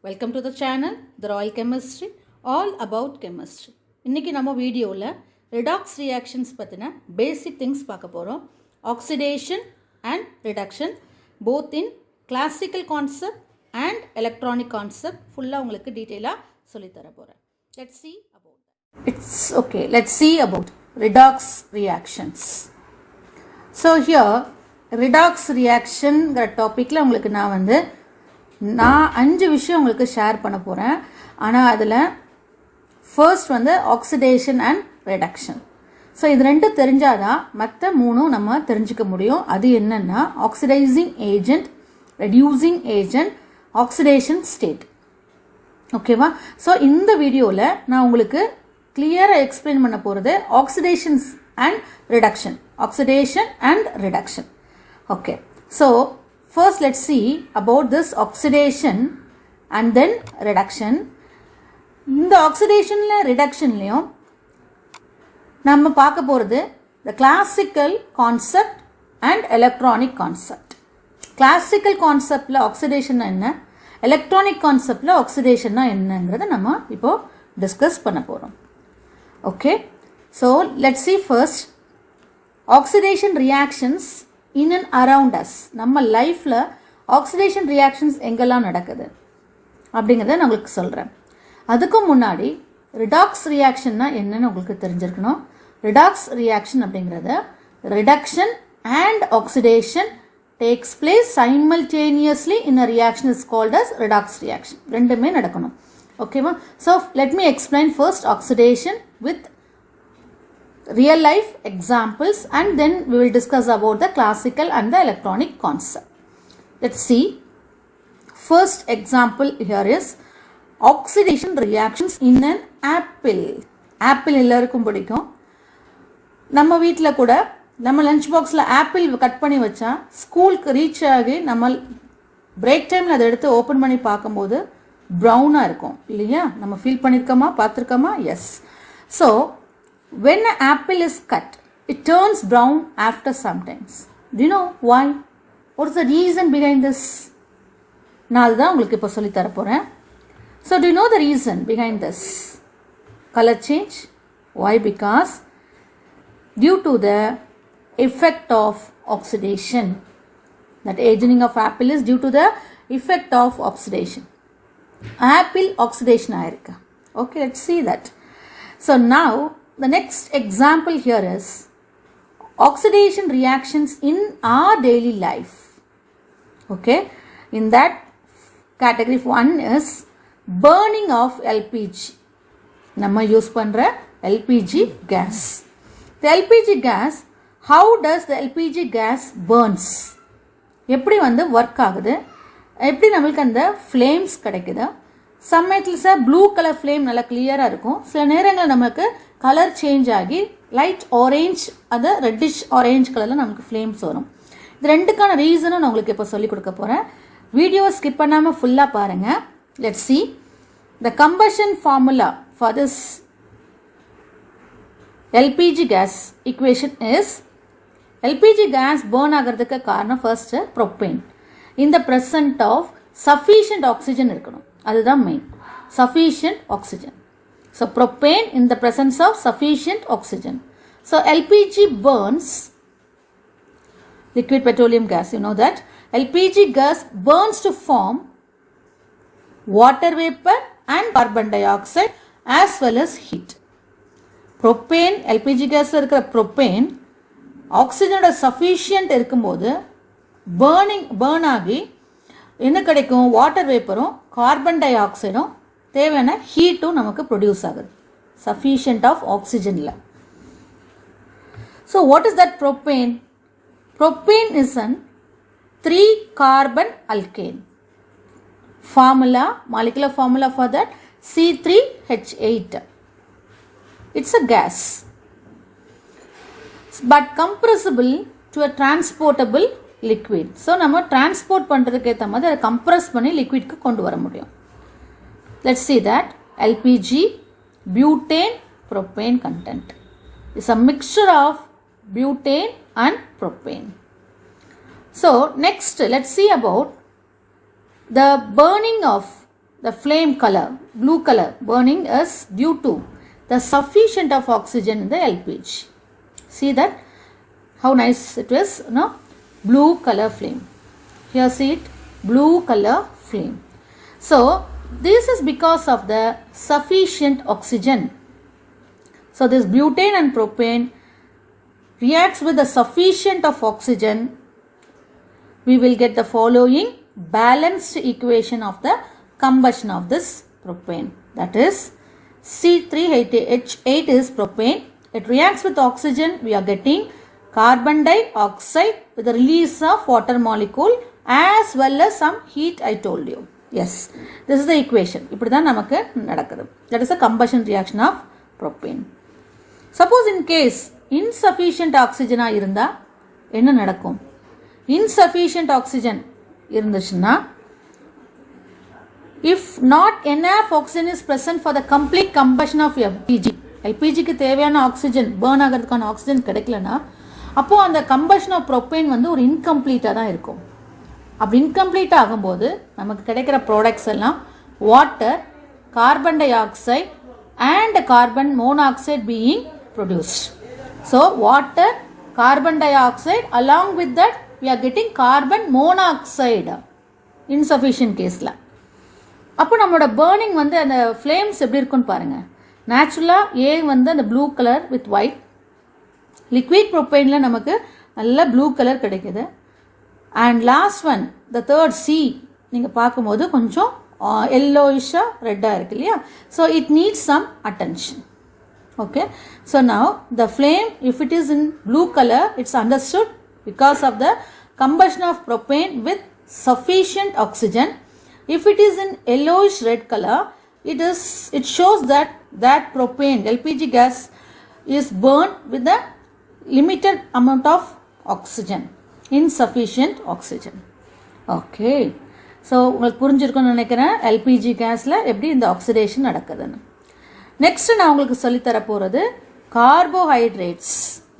Welcome to the channel, The Royal Chemistry, all about chemistry. இன்னைக்கு நம்ம வீடியோவில் redox reactions பற்றின basic things பார்க்க போகிறோம். Oxidation and reduction, both in classical concept and electronic concept, ஃபுல்லாக உங்களுக்கு டீட்டெயிலாக சொல்லித்தர போகிறேன். Let's see about that. Let's see about redox reactions. So here, redox reactionங்கிற டாப்பிக்கில் உங்களுக்கு நான் 5 விஷயம் உங்களுக்கு ஷேர் பண்ண போகிறேன். ஆனால் அதில் first oxidation and reduction. So இது ரெண்டும் தெரிஞ்சாதான் மற்ற 3 நம்ம தெரிஞ்சுக்க முடியும். அது என்னென்னா oxidising agent, reducing agent, oxidation state. ஓகேவா? ஸோ இந்த வீடியோவில் நான் உங்களுக்கு கிளியராக எக்ஸ்பிளைன் பண்ண போகிறது oxidations and reduction. Oxidation and reduction. Okay, so first let's see about this oxidation and then reduction. இந்த oxidationல reductionலயும் நம்ம பார்க்க போறது the classical concept and electronic concept. Classical conceptல oxidation என்ன, electronic conceptல oxidation என்னங்கறத நம்ம இப்போ டிஸ்கஸ் பண்ண போறோம். Okay, so let's see first oxidation reactions in and around us. நம்ம லைஃப்பில் ஆக்சிடேஷன் ரியாக்ஷன்ஸ் எங்கெல்லாம் நடக்குது அப்படிங்கிறத நான் உங்களுக்கு சொல்கிறேன். அதுக்கு முன்னாடி ரிடாக்ஸ் ரியாக்ஷன்னா என்னன்னு உங்களுக்கு தெரிஞ்சிருக்கணும். ரிடாக்ஸ் ரியாக்ஷன் அப்படிங்கிறது reduction and oxidation takes place simultaneously in a reaction is called as redox reaction. ரெண்டுமே நடக்கணும். ஓகேவா? So let me explain first oxidation with real life examples and then we will discuss about the classical and the electronic concept. Let's see. First example here is oxidation reactions in an apple. Apple எல்லாருக்கும் பிடிக்கும். நம்ம வீட்டில் கூட நம்ம lunch பாக்ஸில் apple cut பண்ணி வச்சா ஸ்கூலுக்கு ரீச் ஆகி நம்ம பிரேக் டைமில் அதை எடுத்து ஓப்பன் பண்ணி பார்க்கும்போது ப்ரௌனாக இருக்கும் இல்லையா? நம்ம ஃபீல் பண்ணியிருக்கோமா, பார்த்துருக்கோமா? Yes. So when an apple is cut, it turns brown after some times. Do you know why? What is the reason behind this? நான் அதுதான் உங்களுக்கு இப்போ சொல்லி தர போகிறேன். So do you know the reason behind this color change? Why? Because due to the effect of oxidation. That aging of apple is due to the effect of oxidation. Apple oxidation ஆயிருக்கு. Okay, let's see that. So now the next example here is oxidation reactions in our daily life. Okay, in that category one is burning of LPG. நம்ம use பண்ற LPG gas. The LPG gas, how does the LPG gas burns? எப்படி work ஆகுது, எப்படி நம்மளுக்கு அந்த flames கிடைக்குது? சமயத்தில் sir blue colour flame நல்லா கிளியராக இருக்கும். சில நேரங்களில் நமக்கு கலர் சேஞ்ச் ஆகி லைட் ஆரேஞ்ச், அது ரெட்டிஷ் ஆரேஞ்ச் கலரில் நமக்கு ஃப்ளேம்ஸ் வரும். இது ரெண்டுக்கான ரீசனும் நான் உங்களுக்கு இப்போ சொல்லிக் கொடுக்க போகிறேன். வீடியோ ஸ்கிப் பண்ணாமல் ஃபுல்லாக பாருங்கள். Let's see the combustion formula for this LPG gas equation is LPG gas burn ஆகிறதுக்கு காரணம் ஃபர்ஸ்ட் ப்ரொப்பேன். இந்த present of sufficient oxygen இருக்கணும், அதுதான் main. sufficient oxygen. So propane in the presence of sufficient oxygen. So LPG burns liquid petroleum gas. You know that LPG gas burns to form water vapor and carbon dioxide as well as heat. Propane, LPG gas இருக்கிற propane oxygen sufficient இருக்கும்போது burn ஆகி என்ன கிடைக்கும்? Water வேப்பரும் carbon டை ஆக்சைடும் தேவையான ஹீட்டும் நமக்கு ப்ரொடியூஸ் ஆகுது சஃபிஷியன்ட் ஆஃப் ஆக்சிஜனில். So what is that propane? Propane is an 3 carbon alkane. Formula, molecular formula for that C3H8. It's a gas but compressible to a transportable liquid. So நம்ம transport பண்ணுறதுக்கு ஏற்ற மாதிரி அதை கம்ப்ரெஸ் பண்ணி லிக்விட்க்கு கொண்டு வர முடியும். Let's see that LPG, butane, propane content. It's a mixture of butane and propane. So next let's see about the burning of the flame color, blue color burning is due to the sufficient of oxygen in the LPG. See that? How nice it is, no? Blue color flame. Here see it, blue color flame. So this is because of the sufficient oxygen. So this butane and propane reacts with the sufficient of oxygen. We will get the following balanced equation of the combustion of this propane. That is C3H8 is propane. It reacts with oxygen. We are getting carbon dioxide with the release of water molecule as well as some heat, I told you. Yes, this is the equation. இப்படி தான் நமக்கு நடக்குது. That is a combustion reaction of propane. Suppose in case insufficient oxygen இருந்தா என்ன நடக்கும்? Insufficient oxygen இருந்துச்சுன்னா, if not enough oxygen is present for the complete combustion of LPGக்கு தேவையான oxygen burn ஆகிறதுக்கான ஆக்சிஜன் கிடைக்கலனா, அப்போ அந்த கம்பஷன் ஆஃப் ப்ரோப்பேன் வந்து ஒரு இன்கம்ப்ளீட்டாக தான் இருக்கும். அப்படி இன்கம்ப்ளீட் ஆகும்போது நமக்கு கிடைக்கிற ப்ராடக்ட்ஸ் எல்லாம் water, carbon di oxide and carbon monoxide being produced. So water, carbon di oxide along with that we are getting carbon monoxide insufficient கேஸில். அப்போ நம்மளோட பேர்னிங் வந்து அந்த ஃப்ளேம்ஸ் எப்படி இருக்குன்னு பாருங்கள். நேச்சுரலாக ஏ வந்து அந்த blue colour with white, liquid ப்ரோப்பைனில் நமக்கு நல்ல ப்ளூ கலர் கிடைக்குது. And last one the third C நீங்கள் பார்க்கும்போது கொஞ்சம் எல்லோயிஷாக ரெட்டாக இருக்கு இல்லையா. So it needs some attention. Okay, so now the flame, if it is in blue color, it's understood because of the combustion of propane with sufficient oxygen. If it is in yellowish red color, it shows that propane, LPG gas, is burned with a limited amount of oxygen, insufficient oxygen. Okay, so உங்களுக்கு புரிஞ்சிருக்கும்னு நினைக்கிறேன் LPG கேஸ்ல எப்படி இந்த oxidation நடக்குதுன்னு. Next நான் உங்களுக்கு சொல்லித்தர போகிறது carbohydrates,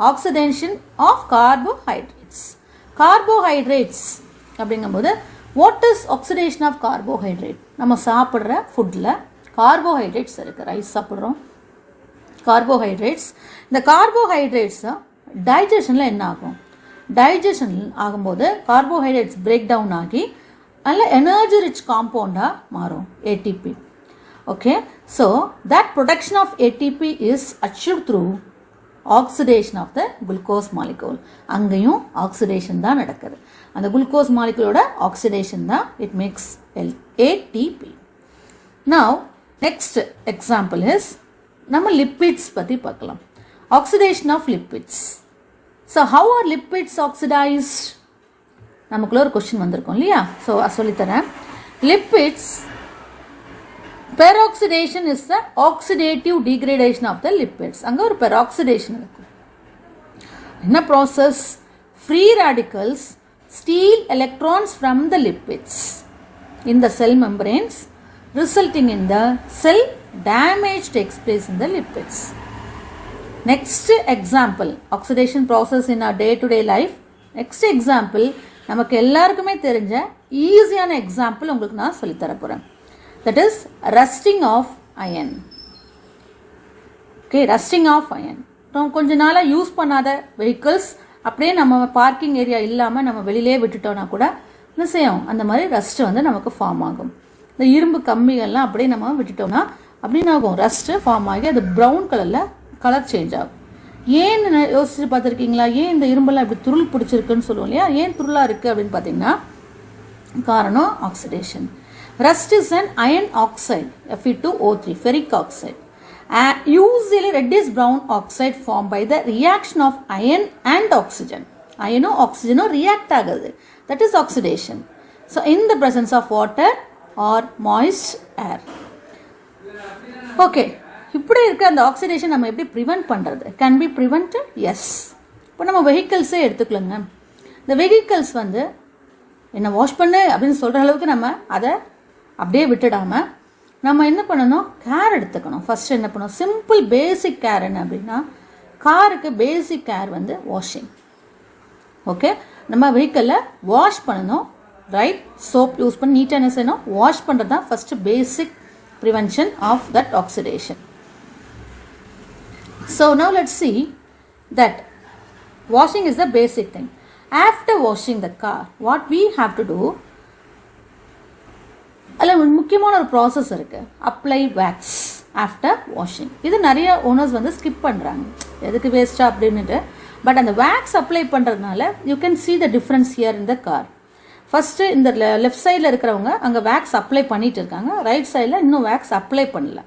oxidation of carbohydrates. Carbohydrates அப்படிங்கும்போது what is oxidation of carbohydrate? நம்ம சாப்பிட்ற ஃபுட்டில் கார்போஹைட்ரேட்ஸ் இருக்குது. ரைஸ் சாப்பிட்றோம், கார்போஹைட்ரேட்ஸ். இந்த கார்போஹைட்ரேட்ஸ் டைஜஷனில் என்ன ஆகும்? டைஜஷன் ஆகும்போது கார்போஹைட்ரேட்ஸ் பிரேக் டவுன் ஆகி நல்ல எனர்ஜி ரிச் காம்பவுண்டாக மாறும், ATP. Okay, so that production of ATP is achieved through oxidation of the glucose molecule. அங்கேயும் ஆக்சிடேஷன் தான் நடக்குது. அந்த குளுக்கோஸ் மாலிகுலோட ஆக்சிடேஷன் தான் it makes ATP. Now next example is நம்ம lipids பற்றி பார்க்கலாம். Oxidation of lipids. So how are lipids oxidized? நமக்குள்ள ஒரு கொஸ்டின் வந்திருக்கும் இல்லையா. ஸோ சொல்லித்தரேன். Lipids peroxidation is the oxidative degradation of the lipids. அங்க ஒரு peroxidation இருக்கும். என்ன process? Free radicals steal electrons from the lipids in the cell membranes, resulting in the cell damage takes place in the lipids. Next example, oxidation process in our day-to-day life. Next example, நமக்கு எல்லாருக்குமே தெரிஞ்ச ஈஸியான example உங்களுக்கு நான் சொல்லித்தர போகிறேன். That is rusting of iron. Okay, rusting of iron. கொஞ்ச நாளாக யூஸ் பண்ணாத வெஹிக்கிள்ஸ் அப்படியே நம்ம பார்க்கிங் ஏரியா இல்லாமல் நம்ம வெளியிலே விட்டுட்டோம்னா கூட என்ன செய்யும், அந்த மாதிரி ரஸ்ட்டு வந்து நமக்கு ஃபார்ம் ஆகும். இந்த இரும்பு கம்பிகள்லாம் அப்படியே நம்ம விட்டுட்டோம்னா அப்படின்னு ஆகும், ரஸ்ட்டு ஃபார்ம் ஆகி அது ப்ரௌன் கலரில் கலர் சேஞ்ச் ஆகும். ஏன்னு யோசிச்சு பார்த்துருக்கீங்களா? ஏன் இந்த இரும்பெல்லாம் இப்படி துருள் பிடிச்சிருக்குன்னு சொல்லுவோம் இல்லையா? ஏன் துருளாக இருக்குது அப்படின்னு பார்த்தீங்கன்னா காரணம் oxidation. Rust is an iron oxide, Fe2O3, ferric oxide. Usually reddish brown oxide formed by the reaction of iron and oxygen. Iron or oxygen react agadu. That is oxidation. So in the presence of water or moist air. Okay. இப்படி இருக்க அந்த oxidation நம்ம எப்படி prevent பண்ணுறது? Can be prevented? S. இப்போ நம்ம வெஹிக்கிள்ஸே எடுத்துக்கலங்க. இந்த vehicles வந்து என்ன வாஷ் பண்ணு அப்படின்னு சொல்கிற அளவுக்கு நம்ம அதை அப்படியே விட்டுடாமல் நம்ம என்ன பண்ணணும், கேர் எடுத்துக்கணும். ஃபஸ்ட்டு என்ன பண்ணணும், சிம்பிள் பேசிக் கேர் என்ன அப்படின்னா, காருக்கு பேசிக் கேர் வந்து வாஷிங். ஓகே, நம்ம வெஹிக்கிளில் வாஷ் பண்ணணும், ரைட் சோப் யூஸ் பண்ணி நீட்டாக என்ன செய்யணும், வாஷ் பண்ணுறது தான் first basic prevention of that oxidation. So now let's see that washing is the basic thing. After washing the car, what we have to do, அதில் முக்கியமான ஒரு ப்ராசஸ் இருக்குது, அப்ளை வேக்ஸ் ஆஃப்டர் வாஷிங். இது நிறைய owners வந்து skip பண்ணுறாங்க, எதுக்கு வேஸ்ட்டாக அப்படின்ட்டு. பட் அந்த வேக்ஸ் அப்ளை பண்ணுறதுனால you can see the difference here in the car. First இந்த லெஃப்ட் சைடில் இருக்கிறவங்க அங்கே வேக்ஸ் அப்ளை பண்ணிட்டு இருக்காங்க, ரைட் சைடில் இன்னும் வேக்ஸ் அப்ளை பண்ணல.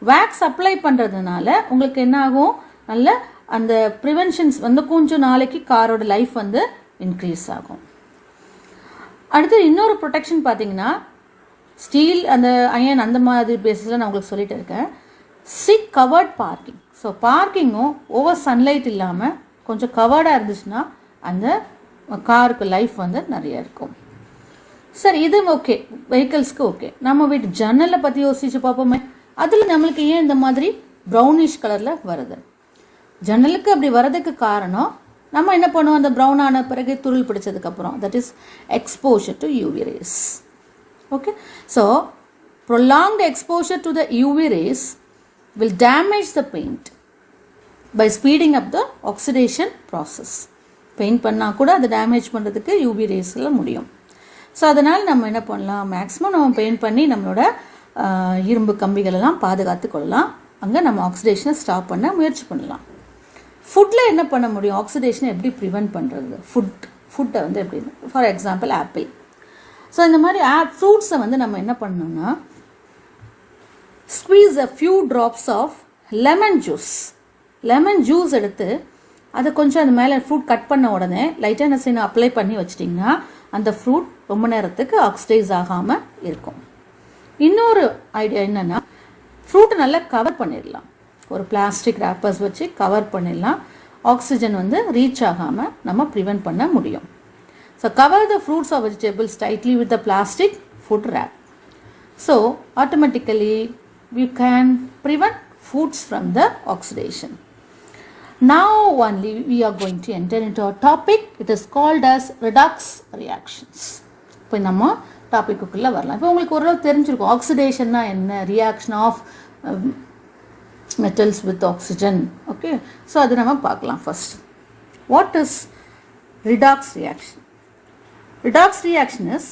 வேக்ஸ் அப்ளை பண்ணுறதுனால உங்களுக்கு என்ன ஆகும், நல்ல அந்த ப்ரிவென்ஷன்ஸ் வந்து கொஞ்சம் நாளைக்கு காரோட லைஃப் வந்து இன்க்ரீஸ் ஆகும். அடுத்து இன்னொரு ப்ரொடெக்ஷன் பார்த்தீங்கன்னா ஸ்டீல் அந்த அயன் அந்த மாதிரி பேஸிஸில் நான் உங்களுக்கு சொல்லிட்டு இருக்கேன். Sick covered parking. ஸோ பார்க்கிங்கும் ஓவர் சன்லைட் இல்லாமல் கொஞ்சம் கவர்டாக இருந்துச்சுன்னா அந்த காருக்கு லைஃப் வந்து நிறைய இருக்கும். சரி, இது ஓகே, வெஹிக்கிள்ஸ்க்கு ஓகே. நம்ம வீட்டு ஜன்னலை பற்றி யோசிச்சு பார்ப்போமே, அதில் நம்மளுக்கு ஏன் இந்த மாதிரி ப்ரௌனிஷ் கலரில் வருது? ஜன்னலுக்கு அப்படி வரதுக்கு காரணம், நம்ம என்ன பண்ணுவோம், அந்த ப்ரௌன் ஆன பிறகு துருள் பிடிச்சதுக்கப்புறம், that is exposure to UV rays. Okay, so prolonged exposure to the UV rays will damage the paint by speeding up the oxidation process. Paint பண்ணால் கூட அதை டேமேஜ் பண்ணுறதுக்கு யூவி ரேஸில் முடியும். ஸோ அதனால் நம்ம என்ன பண்ணலாம், மேக்ஸிமம் நம்ம பெயிண்ட் பண்ணி நம்மளோட இரும்பு கம்பிகளெல்லாம் பாதுகாத்து கொள்ளலாம். அங்கே நம்ம ஆக்சிடேஷனை ஸ்டாப் பண்ண முயற்சி பண்ணலாம். ஃபுட்டில் என்ன பண்ண முடியும், ஆக்சிடேஷனை எப்படி ப்ரிவென்ட் பண்ணுறது? ஃபுட்டை வந்து எப்படி, ஃபார் எக்ஸாம்பிள் ஆப்பிள். ஸோ இந்த மாதிரி ஃப்ரூட்ஸை வந்து நம்ம என்ன பண்ணோம்னா, squeeze a few drops of lemon juice எடுத்து அதை கொஞ்சம் அந்த மேலே ஃப்ரூட் கட் பண்ண உடனே லைட்டாக என்ன செய்யணும், அப்ளை பண்ணி வச்சிட்டிங்கன்னா அந்த ஃப்ரூட் ரொம்ப நேரத்துக்கு ஆக்சிடைஸ் ஆகாமல் இருக்கும். இன்னொரு ஐடியா என்னென்னா, ஃப்ரூட்டை நல்லா கவர் பண்ணிடலாம், ஒரு பிளாஸ்டிக் ரேப்பர்ஸ் வச்சு கவர் பண்ணிடலாம். ஆக்சிஜன் வந்து ரீச் ஆகாமல் நம்ம ப்ரிவென்ட் பண்ண முடியும். So cover the fruits or vegetables tightly with the plastic food wrap. So automatically we can prevent foods from the oxidation. Now only we are going to enter into a topic. It is called as redox reactions. இப்போ நம்ம டாபிக்குள்ளே வரலாம். இப்போ உங்களுக்கு ஓரளவு தெரிஞ்சிருக்கும் ஆக்சிடேஷன்னா என்ன, reaction of metals with oxygen. Okay, so அது நம்ம பார்க்கலாம். First, what is redox reaction? Redox reaction is,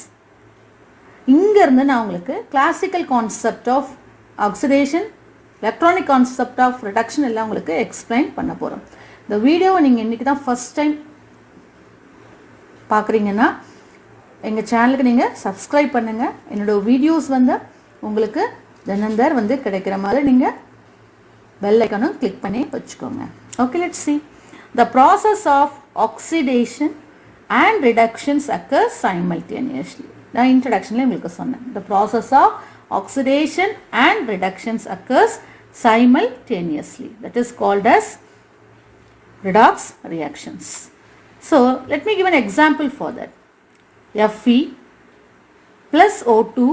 இங்கேருந்து நான் உங்களுக்கு classical concept of oxidation, electronic concept of reduction எல்லாம் உங்களுக்கு எக்ஸ்பிளைன் பண்ண போகிறோம். இந்த வீடியோவை நீங்கள் இன்றைக்கி தான் ஃபஸ்ட் டைம் பார்க்குறீங்கன்னா எங்கள் சேனலுக்கு நீங்கள் சப்ஸ்கிரைப் பண்ணுங்கள். என்னோடய வீடியோஸ் வந்து உங்களுக்கு தினந்தர் வந்து கிடைக்கிற மாதிரி நீங்கள் பெல் ஐக்கானும் கிளிக் பண்ணி வச்சுக்கோங்க. Okay, let's see. The process of oxidation and reductions occurs simultaneously. நான் இன்ட்ரடக்ஷனில் உங்களுக்கு சொன்னேன். The process of oxidation and reductions occurs simultaneously. That is called as redox reactions. So let me give an example for that. Fe plus O2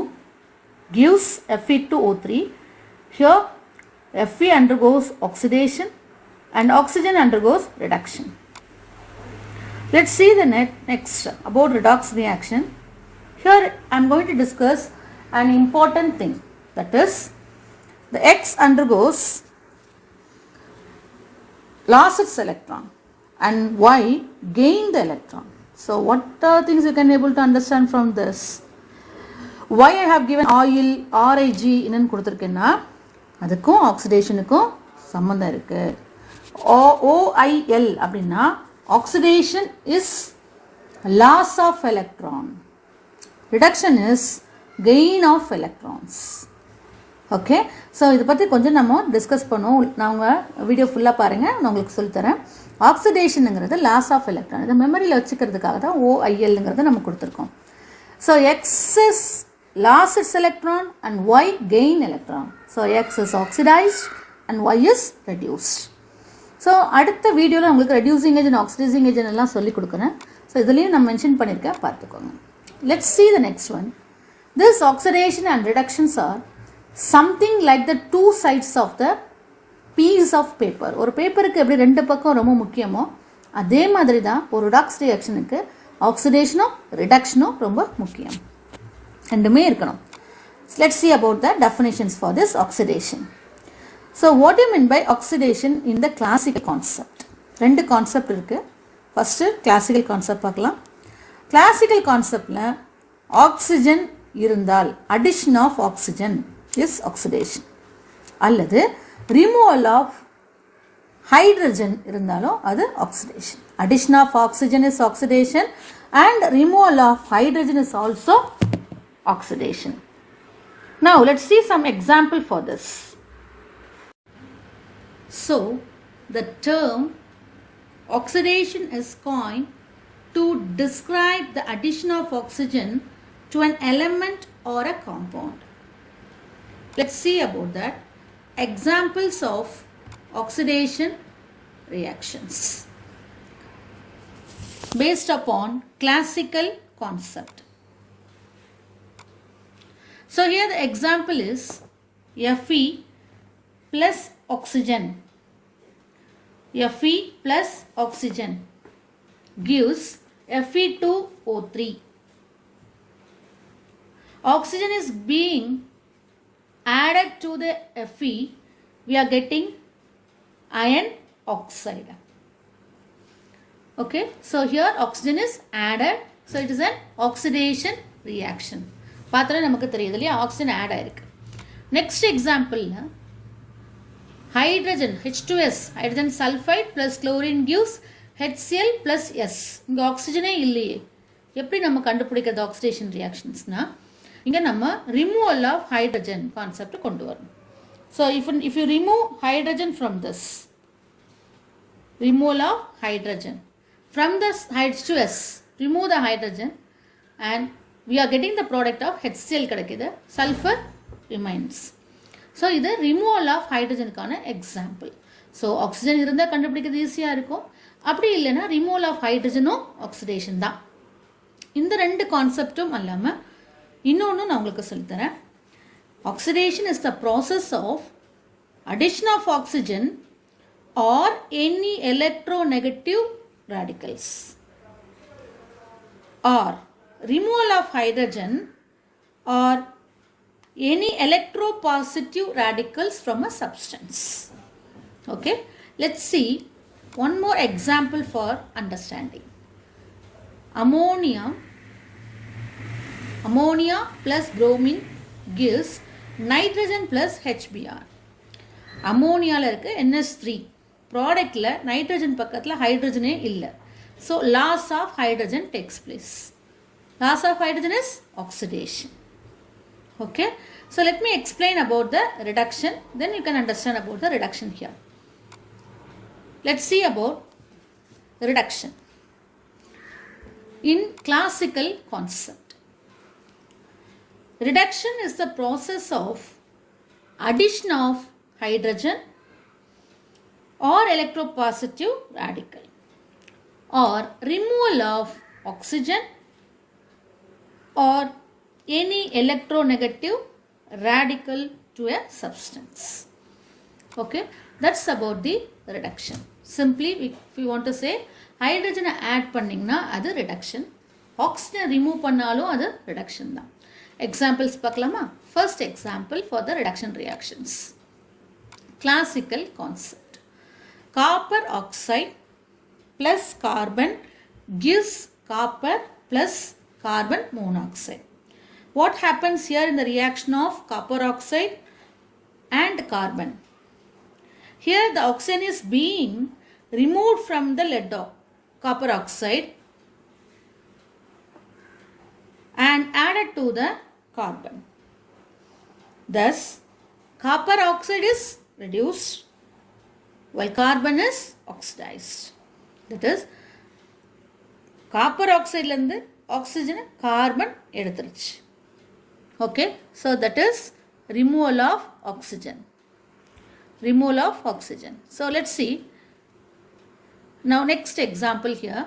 gives Fe2O3. Here Fe undergoes oxidation and oxygen undergoes reduction. Let's see the next about redox reaction. Here I am going to discuss an important thing, that is the X undergoes loss its electron and Y gain the electron. So what are things you can able to understand from this? Why I have given oil RIG என்னன்னு கொடுத்துருக்கேன்னா, அதுக்கும் ஆக்சிடேஷனுக்கும் சம்மந்தம் இருக்குது. OIL அப்படின்னா oxidation is loss of electron, reduction is gain of electrons. Okay, so இதை பற்றி கொஞ்சம் நம்ம discuss பண்ணுவோம். நான் உங்கள் வீடியோ ஃபுல்லாக பாருங்கள், நான் உங்களுக்கு சொல்லித்தரேன். ஆக்சிடேஷனுங்கிறது லாஸ் ஆஃப் எலக்ட்ரான், இதை மெமரியில் வச்சுக்கிறதுக்காக தான் OILங்கிறத நம்ம கொடுத்துருக்கோம். So X is loss it's electron and Y gain electron. So X is oxidised and Y is reduced. So அடுத்த வீடியோவில் உங்களுக்கு ரெடியூசிங் ஏஜென்ட், ஆக்சிடைசிங் ஏஜென்ட் எல்லாம் சொல்லிக் கொடுக்குறேன். ஸோ இதுலேயும் நான் மென்ஷன் பண்ணியிருக்கேன், பார்த்துக்கோங்க. Let's see the next one. This oxidation and reductions are something like the two sides of the piece of paper. ஒரு பேப்பருக்கு எப்படி ரெண்டு பக்கம் ரொம்ப முக்கியமோ அதே மாதிரி தான் ஒரு ரிடாக்ஸ் ரியாக்ஷனுக்கு ஆக்சிடேஷனும் ரிடக்ஷனும் ரொம்ப முக்கியம், ரெண்டுமே இருக்கணும். Let's see about the definitions for this oxidation. So what do you mean by oxidation in the classical concept? ரெண்டு கான்செப்ட் இருக்கு. ஃபர்ஸ்ட் கிளாசிக்கல் கான்செப்ட் பார்க்கலாம். கிளாசிக்கல் கான்செப்ட்ல ஆக்சிஜன் இருந்தால் addition of oxygen is oxidation, அல்லது removal of hydrogen இருந்தாலும் அது oxidation. Addition of oxygen is oxidation and removal of hydrogen is also oxidation. Now let's see some example for this. So the term oxidation is coined to describe the addition of oxygen to an element or a compound. Let's see about that. Examples of oxidation reactions based upon classical concept. So here the example is Fe plus oxygen. Fe plus oxygen gives Fe2O3. Oxygen is being added to the Fe, we are getting iron oxide. Okay, so here oxygen is added, so it is an oxidation reaction. பார்த்தா நமக்கு தெரியுது இல்லையா, oxygen add ஆயிருக்கு. Next example hydrogen H2S, hydrogen sulphide plus chlorine gives HCl plus S. இங்கே ஆக்சிஜனே இல்லையே, எப்படி நம்ம கண்டுபிடிக்கிறது ஆக்சிடேஷன் ரியாக்ஷன்ஸ்னா, இங்கே நம்ம ரிமூவல் ஆஃப் ஹைட்ரஜன் கான்செப்ட் கொண்டு வரணும். So if you remove hydrogen from this, removal of hydrogen from this H2S, remove the hydrogen and we are getting the product of HCl கிடைக்குது, sulfur remains. ஸோ இது removal of ஹைட்ரஜனுக்கான example. So oxygen இருந்தால் கண்டுபிடிக்கிறது ஈஸியாக இருக்கும், அப்படி இல்லைன்னா removal of ஹைட்ரஜனும் oxidation தான். இந்த ரெண்டு கான்செப்டும் இல்லாமல் இன்னொன்று நான் உங்களுக்கு சொல்லித்தரேன். Oxidation is the process of addition of oxygen or any electronegative radicals or removal of hydrogen or any electropositive radicals from a substance. Okay, let's see one more example for understanding. Ammonia plus bromine gives nitrogen plus HBr. அம்மோனியாவில் இருக்க NH3 ப்ராடக்டில் nitrogen பக்கத்தில் ஹைட்ரஜனே இல்லை. So loss of hydrogen takes place. Loss of hydrogen is oxidation. Okay, so let me explain about the reduction, then you can understand about the reduction here. Let's see about reduction in classical concept. Reduction is the process of addition of hydrogen or electropositive radical or removal of oxygen or any electronegative radical to a substance. Okay, that's about the reduction. Simply if you want to say hydrogen add பண்ணீங்கன்னா அது reduction, oxygen remove பண்ணாலும் அது reduction தான். Examples பார்க்கலாமா? First example for the reduction reactions. Classical concept. Copper oxide plus carbon gives copper plus carbon monoxide. What happens here in the reaction of copper oxide and carbon? Here the oxygen is being removed from the lead of copper oxide and added to the carbon. Thus, copper oxide is reduced while carbon is oxidized. That is, copper oxide lende oxygen carbon எடுத்துருச்சு. Okay, so that is removal of oxygen. Removal of oxygen. So let's see. Now next example here.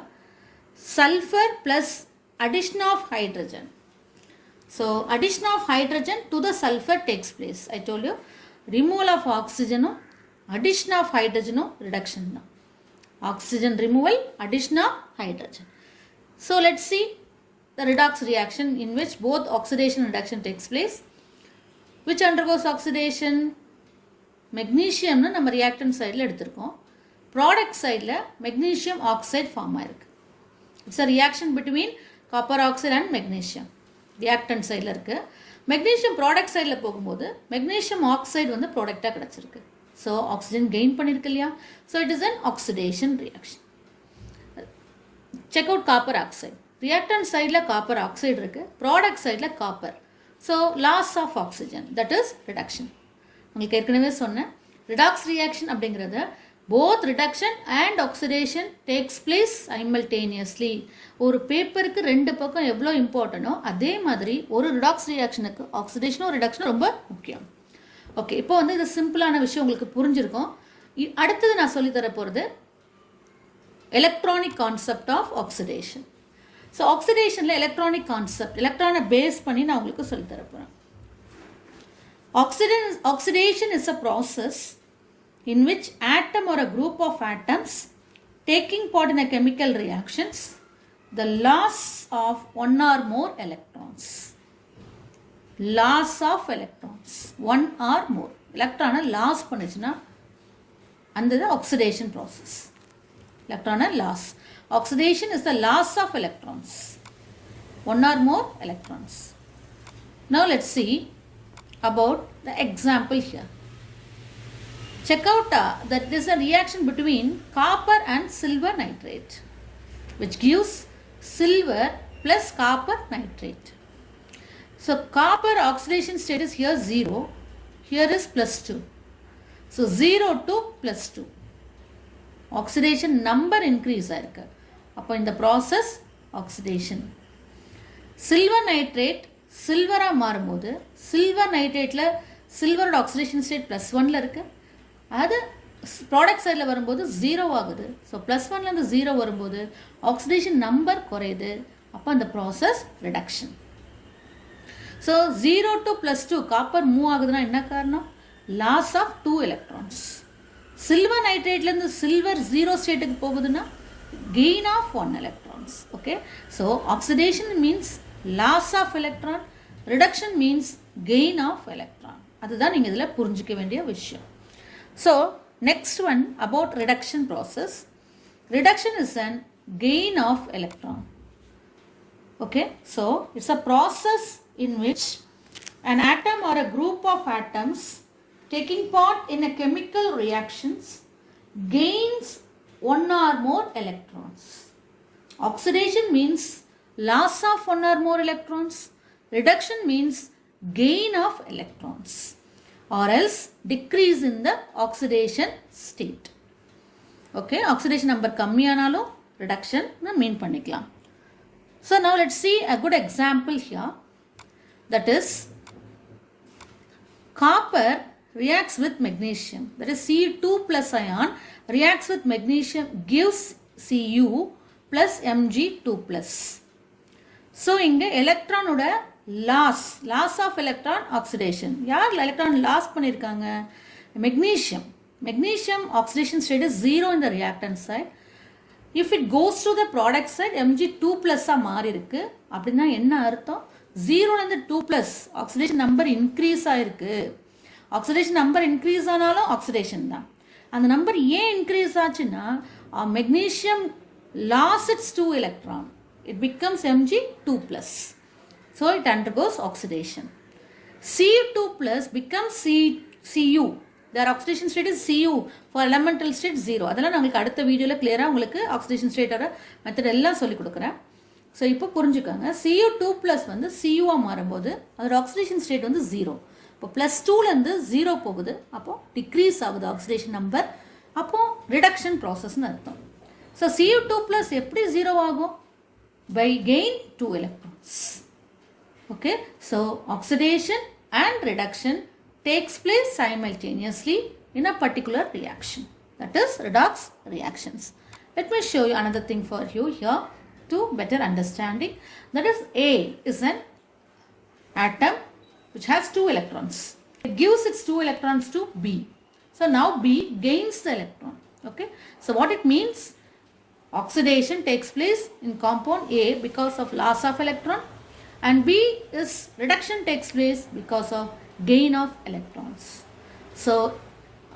Sulfur plus addition of hydrogen. So addition of hydrogen to the sulfur takes place. I told you removal of oxygen, addition of hydrogen, reduction. Oxygen removal, addition of hydrogen. So let's see the redox reaction in which both oxidation and reduction takes place. Which undergoes oxidation? Magnesium நம்ம reactant sideல எடுத்திருக்கோம். Product sideல magnesium oxide form ஆயிருக்கு. It's a reaction between copper oxide and magnesium. Reactant sideல இருக்கு. Magnesium product sideல போகும்போது magnesium oxide வந்து productஆ கிடைச்சிருக்கு. So oxygen gain பண்ணிருக்கு இல்லையா? So it is an oxidation reaction. Check out copper oxide. Reactant sideல copper oxide இருக்கு. Product sideல copper. So loss of oxygen, that is reduction. உங்களுக்கு ஏற்கனவே சொன்னேன் redox reaction அப்படிங்கிறது both reduction and oxidation takes place simultaneously. ஒரு பேப்பருக்கு ரெண்டு பக்கம் எவ்வளோ இம்பார்ட்டனோ அதே மாதிரி ஒரு redox reactionக்கு oxidation reduction ரொம்ப முக்கியம். ஓகே, இப்போ வந்து இது சிம்பிளான விஷயம் உங்களுக்கு புரிஞ்சிருக்கும். அடுத்தது நான் சொல்லி தர போகிறது electronic concept of oxidation. So oxidationல electronic concept, electron பேஸ் பண்ணி நான் உங்களுக்கு சொல்லி தர போகிறேன். Oxidation is a process in which atom or a group of atoms taking part in a chemical reactions, the loss of one or more electrons. Loss of electrons, one or more. Electron loss பண்ணுச்சுன்னா அந்த oxidation process. Electron loss. Oxidation is the loss of electrons. One or more electrons. Now let's see about the example here. Check out that there is a reaction between copper and silver nitrate, which gives silver plus copper nitrate. So copper oxidation state is here 0, here is plus 2. So 0 to plus 2. Oxidation number increase ஆயிருக்கு. அப்போ இந்த process oxidation. Silver nitrate சில்வராக மாறும்போது silver நைட்ரேட்டில் சில்வரோட oxidation state plus 1ல் இருக்குது. அது product சைடில் வரும்போது 0 ஆகுது. ஸோ ப்ளஸ் 1லேருந்து 0 வரும்போது ஆக்சிடேஷன் நம்பர் குறையுது. அப்போ அந்த process reduction. So 0 to plus 2 copper move ஆகுதுன்னா என்ன காரணம்? Loss of 2 electrons. சில்வர் நைட்ரேட்லேருந்து சில்வர் 0 ஸ்டேட்டுக்கு போகுதுன்னா gain of 1 electrons. Okay, so oxidation means loss of electron, reduction means gain of electron. அதுதான் நீங்கள் இதில் புரிஞ்சிக்க வேண்டிய விஷயம். So next one about reduction process. Reduction is an gain of electron. Okay, so it's a process in which an atom or a group of atoms taking part in a chemical reactions gains one or more electrons. Oxidation means loss of one or more electrons. Reduction means gain of electrons or else decrease in the oxidation state. Okay, oxidation number கம்மியானாலும் reduction நான் மீன் பண்ணிக்கலாம். So now let's see a good example here. That is copper reacts with magnesium. That is Cu2 plus ion reacts with magnesium gives Cu plus Mg2 plus. So இங்கே எலக்ட்ரானோட loss of electron oxidation. யார் electron loss பண்ணியிருக்காங்க? Magnesium oxidation state is 0 in the reactant side. If it goes to the product side Mg2 plus மாறி இருக்கு. அப்படின்னா என்ன அர்த்தம்? 0லேருந்து 2 plus oxidation number increase ஆயிருக்கு. Oxidation number increase ஆனாலும் oxidation தான். அந்த நம்பர் ஏன் increase ஆச்சுன்னா magnesium lost its 2 electron. It becomes Mg2 plus. So it undergoes oxidation. Cu2 plus becomes Cu. Their oxidation state is Cu. For elemental state 0. அதெல்லாம் நான் உங்களுக்கு அடுத்த வீடியோவில் கிளியராக உங்களுக்கு oxidation state மெத்தட் எல்லாம் சொல்லிக் கொடுக்குறேன். ஸோ இப்போ புரிஞ்சுக்கோங்க. Cu2 plus வந்து Cuவாக மாறும்போது அதோட oxidation state வந்து 0. இப்போ ப்ளஸ் 2லேருந்து 0 போகுது. அப்போது டிக்ரீஸ் ஆகுது ஆக்சிடேஷன் நம்பர். அப்போது ரிடக்ஷன் ப்ராசஸ்ன்னு அர்த்தம். ஸோ Cu2 plus எப்படி 0 ஆகும்? By gain 2 electrons. Okay, so oxidation and reduction takes place simultaneously in a particular reaction. That is redox reactions. Let me show you another thing for you here to better understanding. That is A is an atom which has 2 electrons. It gives its 2 electrons to B. So now B gains the electron. Okay, so what it means? Oxidation takes place in compound A because of loss of electron, and B is reduction takes place because of gain of electrons. So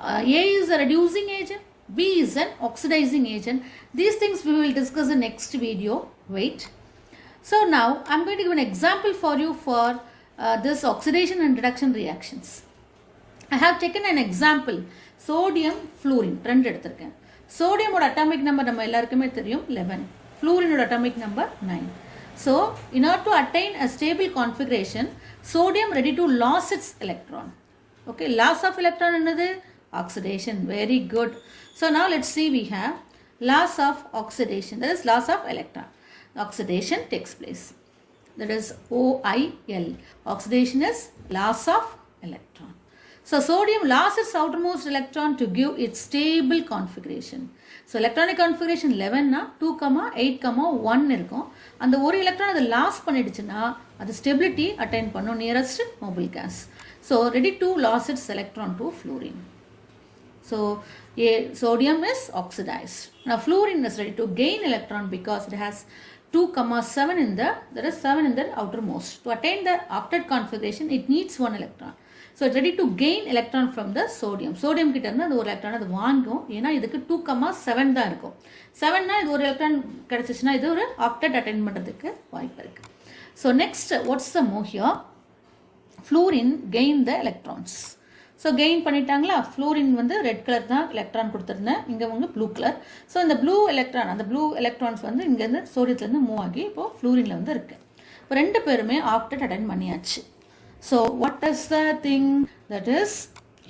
A is a reducing agent, B is an oxidizing agent. These things we will discuss in next video. Wait. So now I'm going to give an example for you for this oxidation and reduction reactions. I have taken an example, sodium fluorine. ரெண்டு எடுத்திருக்கேன். Sodium ஓட atomic number நம்ம எல்லாருக்குமே தெரியும் 11. Fluorine ஓட atomic number 9. So in order to attain a stable configuration, sodium ready to lose its electron. Okay, loss of electron என்னது? Oxidation. Very good. So now let's see, we have loss of oxidation, that is loss of electron. Oxidation takes place, that is OIL. Oxidation is loss of electron. So sodium lost its outermost electron to give its stable configuration. So electronic configuration 11 na 2, 8, 1 இருக்கும். அந்த ஒரு electron அதை loss பண்ணிடுச்சுன்னா அது stability attain பண்ணும் nearest noble gas. So ready to lose its electron to fluorine. So sodium is oxidized. Now fluorine is ready to gain electron because it has 2, 7 in the, there is 7 in the outermost. To attain the octet configuration, it needs 1 electron. So it's ready to gain electron from the sodium. Sodium கிட்ட இருந்து அது ஒரு electron அது வாங்கும். ஏன்னா இதுக்கு 2, 7 தான் இருக்கும். 7னா இது ஒரு எலக்ட்ரான் கிடைச்சிச்சுன்னா இது ஒரு ஆக்டெட் அட்டைன் பண்ணுறதுக்கு வாய்ப்பு இருக்கு. So next, what's the more here? Fluorine gain the electrons. So gain பண்ணிட்டாங்களா? ஃப்ளூரின் வந்து ரெட் கலர் தான் எலக்ட்ரான் கொடுத்துருந்தேன், இங்கே வந்து ப்ளூ கலர். ஸோ இந்த ப்ளூ எலக்ட்ரான், அந்த ப்ளூ எலக்ட்ரான்ஸ் வந்து இங்கேருந்து சோடியத்துலேருந்து மூவ் ஆகி இப்போது ஃப்ளூரினில் வந்து இருக்குது. இப்போ ரெண்டு பேருமே ஆக்டெட் அட்டைன் பண்ணியாச்சு. So what is the thing? That is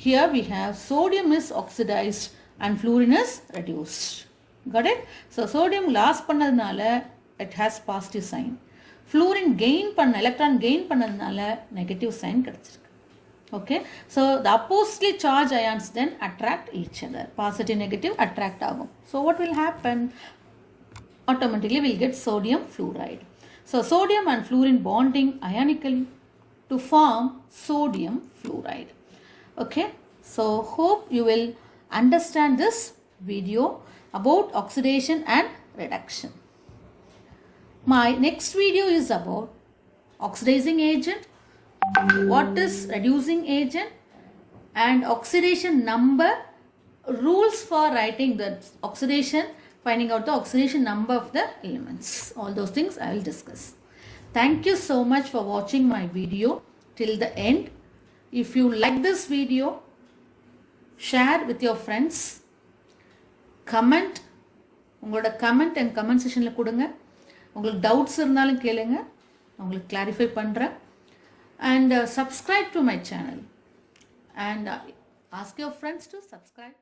here we have sodium is oxidized and fluorine is reduced. Got it? So sodium loss பண்ணதுனால it has positive sign. fluorine electron gain பண்ணதுனால negative sign கிடைச்சிருக்கு. Okay, so the oppositely charged ions then attract each other. Positive, negative attract agum. So what will happen? Automatically we'll get sodium fluoride. So sodium and fluorine bonding ionically to form sodium fluoride. Okay, so hope you will understand this video about oxidation and reduction. My next video is about oxidizing agent, what is reducing agent, and oxidation number, rules for writing the oxidation, finding out the oxidation number of the elements. All those things I will discuss. Thank you so much for watching my video till the end. If you like this video, share with your friends, comment, உங்களோட comment and comment செக்ஷனில் கொடுங்க. உங்களுக்கு doubts இருந்தாலும் கேளுங்க, உங்களுக்கு clarify பண்ணுறேன். And subscribe to my channel and ask your friends to subscribe.